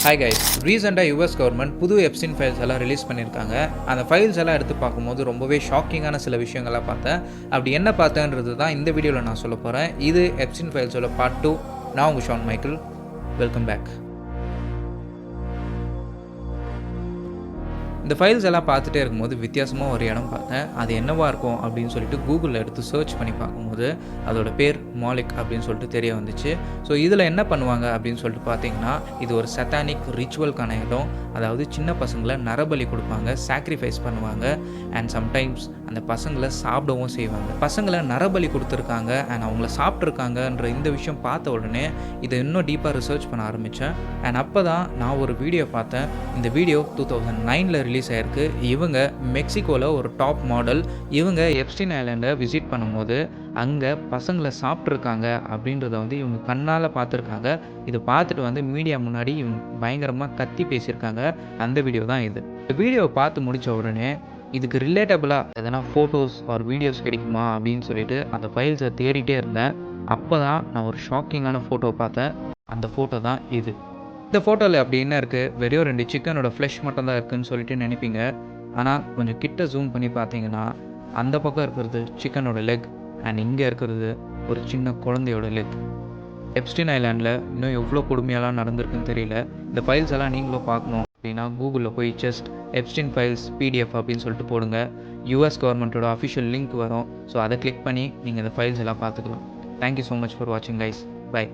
Hi guys, ரீசெண்டாக US government புது Epstein files எல்லாம் ரிலீஸ் பண்ணியிருக்காங்க. அந்த ஃபைல்ஸ் எல்லாம் எடுத்து பார்க்கும்போது ரொம்பவே ஷாக்கிங்கான சில விஷயங்கள்லாம் பார்த்தேன். அப்படி என்ன பார்த்தேன்றது தான் இந்த வீடியோவில் நான் சொல்ல போகிறேன். இது எப்ஸ்டின் ஃபைல்ஸோட பார்ட் 2. நான் உங்கள் ஷான் மைக்கேல். Welcome back. இந்த ஃபைல்ஸ் எல்லாம் பார்த்துட்டே இருக்கும்போது வித்தியாசமாக ஒரு இடம் பார்த்தேன். அது என்னவாக இருக்கும் அப்படின்னு சொல்லிட்டு கூகுளில் எடுத்து சர்ச் பண்ணி பார்க்கும்போது அதோட பேர் மாலிக் அப்படின்னு சொல்லிட்டு தெரிய வந்துச்சு. ஸோ இதில் என்ன பண்ணுவாங்க அப்படின்னு சொல்லிட்டு பார்த்தீங்கன்னா, இது ஒரு சட்டானிக் ரிச்சுவல்கான இடம். அதாவது சின்ன பசங்களை நரபலி கொடுப்பாங்க, சாக்ரிஃபைஸ் பண்ணுவாங்க, அண்ட் சம்டைம்ஸ் அந்த பசங்களை சாப்பிடவும் செய்வாங்க. பசங்களை நரபலி கொடுத்துருக்காங்க அண்ட் அவங்கள சாப்பிட்ருக்காங்கன்ற இந்த விஷயம் பார்த்த உடனே இதை இன்னும் டீப்பாக ரிசர்ச் பண்ண ஆரம்பித்தேன். அண்ட் அப்போ தான் நான் ஒரு வீடியோ பார்த்தேன். இந்த வீடியோ 2009 ரிலீஸ் ஆயிருக்கு. இவங்க மெக்சிகோவில் ஒரு டாப் மாடல். இவங்க எப்ஸ்டின் ஐலாண்டை விசிட் பண்ணும்போது அங்கே பசங்களை சாப்பிட்ருக்காங்க அப்படின்றத இவங்க கண்ணால் பார்த்துருக்காங்க. இதை பார்த்துட்டு மீடியா முன்னாடி இவங்க பயங்கரமாக கத்தி பேசியிருக்காங்க. அந்த வீடியோ தான் இது. இந்த வீடியோவை பார்த்து முடித்த உடனே இதுக்கு ரிலேட்டபிளாக எதனா ஃபோட்டோஸ் ஆர் வீடியோஸ் கிடைக்குமா அப்படின்னு சொல்லிட்டு அந்த ஃபைல்ஸை தேடிட்டே இருந்தேன். அப்போ தான் நான் ஒரு ஷாக்கிங்கான ஃபோட்டோ பார்த்தேன். அந்த ஃபோட்டோ தான் இது. இந்த ஃபோட்டோவில் அப்படி என்ன இருக்குது, வெறும் 2 சிக்கனோட ஃப்ளஷ் மட்டும் தான் இருக்குதுன்னு சொல்லிட்டு நினைப்பீங்க. ஆனால் கொஞ்சம் கிட்ட ஜூம் பண்ணி பார்த்தீங்கன்னா அந்த பக்கம் இருக்கிறது சிக்கனோட லெக் அண்ட் இங்கே இருக்கிறது ஒரு சின்ன குழந்தையோட லெக். எப்ஸ்டின் ஐலாண்டில் இன்னும் எவ்வளோ கொடுமையெல்லாம் நடந்திருக்குன்னு தெரியல. இந்த ஃபைல்ஸ் எல்லாம் நீங்களும் பார்க்கணும் அப்படின்னா கூகுளில் போய் ஜஸ்ட் எப்ஸ்டின் ஃபைல்ஸ் பிடிஎஃப் அப்படின்னு சொல்லிட்டு போடுங்க. யூஎஸ் கவர்மெண்ட்டோட அஃபிஷியல் லிங்க் வரும். ஸோ அதை கிளிக் பண்ணி நீங்கள் இந்த ஃபைல்ஸ் எல்லாம் பார்த்துக்கலாம். தேங்க்யூ ஸோ மச் ஃபார் வாட்சிங் கைஸ். பை.